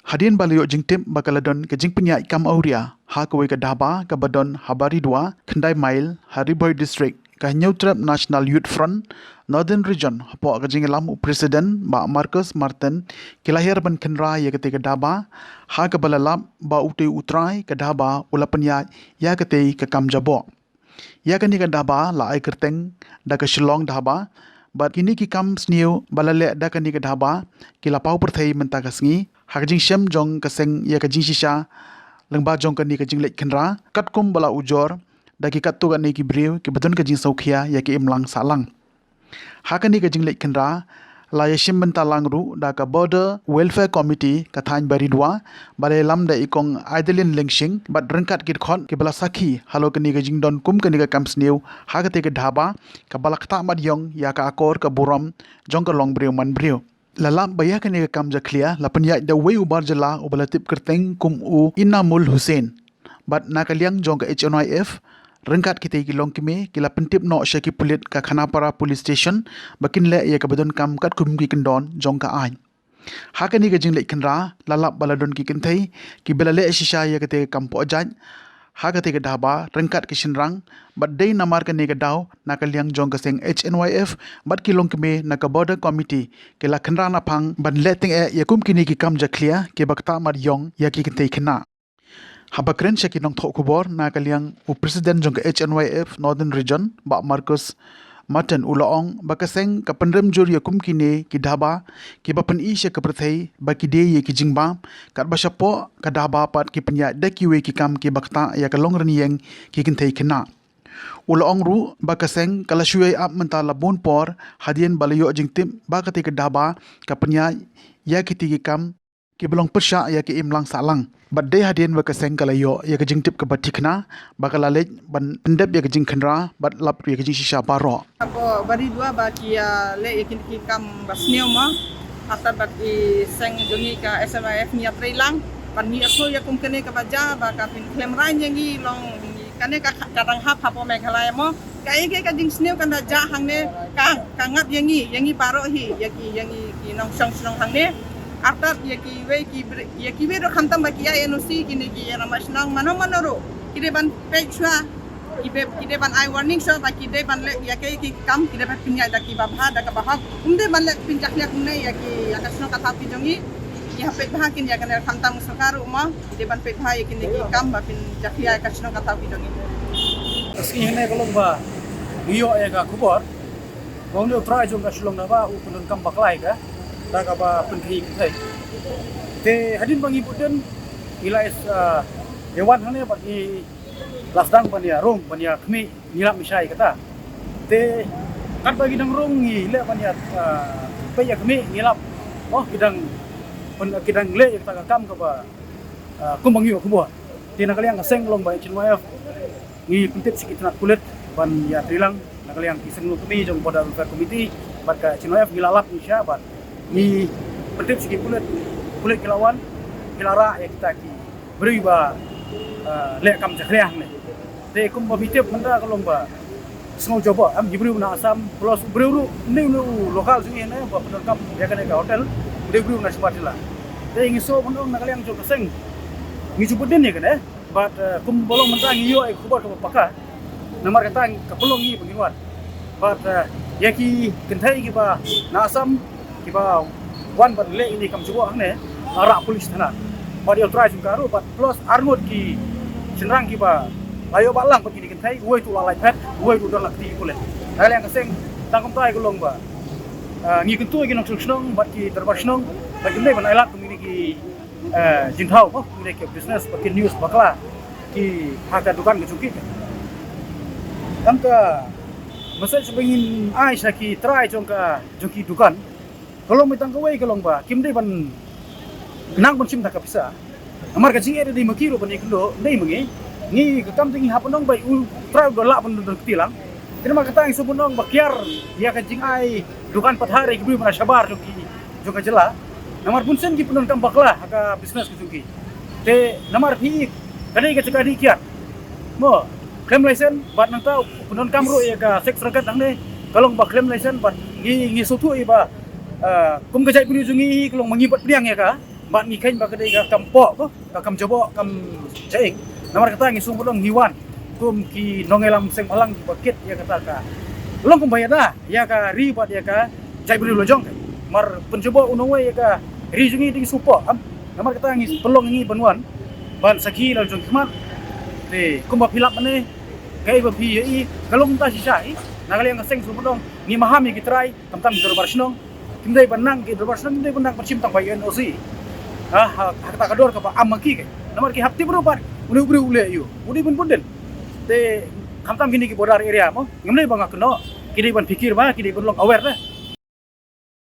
Hadian balayo jing tim bakaladon ke jing pynïaid kam awria ha kawai ke daba ke badon ha Baridua kynthei mail ha Bhoi district ke Neutral National Youth Front Northern Region hapo ke jing lam presiden ba Marcus Martin ke lahir ban Khynra ya ke daba ha ke balalap ba utai utrai ke daba ula pynïaid ya ke kam jabo ya ke ni ke daba la ai kerteng da ke Shillong daba but kini ki kam sniu balale da ke ni ke daba ki la pau perthei menta ke sngi hakjing shem jong kaseng ya kajing shisha lengba jong kani kajing lek Khynra kat kum bala ujor daki kat tu kani ki briu ki beton kajing saukhia ya ki imlang salang hakani kajing lek Khynra la ya shim bentalang ru da ka border welfare committee ka thain Baridua bare lam da ikong aidelin lengshing bat rengkat kit khon ki bala sakhi halo kani kajing don kum kani ka kamps new hakate ka dhaba ka balakta mad yong ya ka akor ka buram jong ka long briu man briu Lalam bayar kan ia kam jaklia la pynïaid da wei ubar jala ubalatip kerteng kum u Inamul Hussein bat nakaliang jong ka HNYF rengkat kita kilong kime kila pentip no syaki pulit ka Khanapara police station bakin le ia ka badon kam kat kum ki kendon jong ka ai hakani ka jing lek Khynra lalap baladon ki kynthei ki belale shisha ia ka te kam po jaj hakate ka dhaba rengkat ki shinrang bat dei namar ka ne ka daw nakaliang jong ka seng HNYF bat kilong kime na ka border committee ke la Khynra naphang ban letting e yakum kini ki kam jaklia ke bakta mar yong ya ki kynthei khna habakren shaki nong thok kubor nakaliang u president jong ka HNYF Northern Region ba Marcus Martin ulaong bakaseng ka pendrem jur yakum kini ki dhaba ki bapan isya ka perthei baki de ye ki jingba kat bashapo ka dhaba pat ki pynïaid da ki we ki kam ki bakta ya ka long renieng ki kynthei khna ulaong ru bakaseng kala shuai ap menta labun por hadian balayo jingtim bakati ka dhaba ka pynïaid ya ki ti ki kam ki belong persya ya ki imlang salang badde hadian bakaseng kalayo ya ka jingtip ka batikna bakalalej ban pendep ya ka jing Khynra bat lap ya ka jing shisha baro Ako Baridua baki le yakin ki kam basneo ma ata baki seng jongi ka SNYF niya trailang pan ni aso ya kum kene ka baja baka pin Khynra nyangi long kane ka kadang hap hapo meghalaya mo kai ke ka jing sneo kan da ja hangne ka ngat yangi baro hi yangi ki nong song hangne artat yaki we ro khantam baki ya NOC kini ki ya namasnang mano kide ban pechwa kide ban I warning so baki de ban le yake ki kam kide ban pynïaid da ki babha da ka bahak umde ban le pinjak yak ne yaki yakasno ka thapi jongi ya pe bha kin ya kan khantam sakaru ma kide ban pe bha yakin ki kam ba pin jakya yakasno ka thapi jongi aski ne kolong ba iyo ya ka kubor wong le try jong ka Shillong na ba u punun kam baklai ka da ka ba penthi kynthei te hadin bangi puden ila is dewan hane bagi lasdang bania rong bania khmi nilap misai kata te kat bagi dang rong ngi le bania pe ya khmi nilap oh kidang le kata kam ka ba kum bangi ko bo te nakaliang seng long ba HNYF ngi pentip sikit nak kulit ban ya trilang nakaliang kiseng lu kami jong pada committee bat ka HNYF gilalap insya bat ni pentip sikit kulit kilawan kilara ya kita ki beri ba le kam jakriah ne te kum ba bitip menda kalong ba sngau coba am gibru na asam plus bru ni lokal sini ne ba pendam kam ya kan ka hotel de bru na sebatila te ngi so pendam na kaliang jok seng ngi cupudin ya kan but kum bolong menda ngi yo ku ba ka paka namar kata ka pelong ngi pengiwan but ya ki kynthei ki ba na asam ki ba wan ban le ini kam juwa ne ara polis thana badi try jungkaru but plus armut ki senrang ki ba ayo balang pagi di kynthei woi tu lalai pet woi tu dolak ti kule hal yang keseng tangkom tai golong ba ngi kentu ki nong snong bat ki terbasnong bagi ne ban ailat kumi ki jinthau oh ni ki business bagi news bakla ki haka dukan ke cuki tamka masa sebengin ai saki try jongki dukan kalau mitang kawai kalong ba kimdei ban nang ban sim tak bisa amar ka jing ere di makiro ban ikndo dei mengi ni ka kam tingi haponong bai u try do la ban tilang terima kata yang subunong bakiar ya ka jing ai dukan pathare ki bri mana sabar jongka jela namar punsen ki penon kam bakla ka business ki jongki te namar phi kadai ka cakadi kiat mo claim license bat nang tau penon kam ro ya ka sek serkat nang ne kalong ba claim license bat ngi sotu ba kum ka jai puni jungi kalong mangibat priang ya ka bat ni kain ba kedai ka kampok ko ka kam jobok kam jaing namar kata ngi sung bodong ngiwan tum ki nongelam seng palang ki baket ya kata ka long kum bayar dah ya ka ri bat ya ka jai beri lojong mar pencoba unongwe ya ka ri jungi ding supo am namar kata ngi pelong ngi banwan ban saki lojong kemat te kum ba pilap mane kai ba pi yi kalong ta sisai nagali yang seng sung bodong ni mahami ki trai tam dorbar snong kynthei banang ki dorbar snong kynthei banang percim tang bayan osi kata kador ka ba amaki kai namar ki hapti berupat ule ule yu udi pun punden te kamtam kini ki bodar area mo ngemle bang keno kini ban pikir ba kini kon long aware dah